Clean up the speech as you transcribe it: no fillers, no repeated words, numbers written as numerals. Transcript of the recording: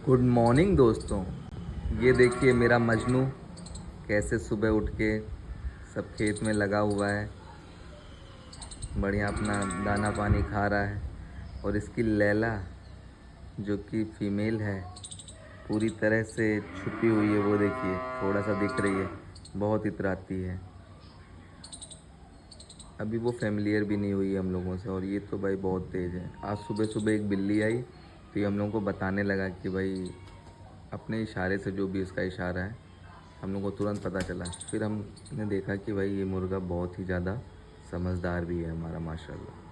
Good morning दोस्तों। ये देखिए मेरा मजनू कैसे सुबह उठ के सब खेत में लगा हुआ है, बढ़िया अपना दाना पानी खा रहा है। और इसकी लैला जो कि फीमेल है पूरी तरह से छुपी हुई है, वो देखिए थोड़ा सा दिख रही है, बहुत इतराती है। अभी वो फेमिलियर भी नहीं हुई है हम लोगों से, और ये तो भाई बहुत तेज़ है। आज सुबह सुबह एक बिल्ली आई तो ये हम लोगों को बताने लगा कि भाई अपने इशारे से, जो भी उसका इशारा है, हम लोग को तुरंत पता चला। फिर हमने देखा कि भाई ये मुर्गा बहुत ही ज़्यादा समझदार भी है हमारा, माशाल्लाह।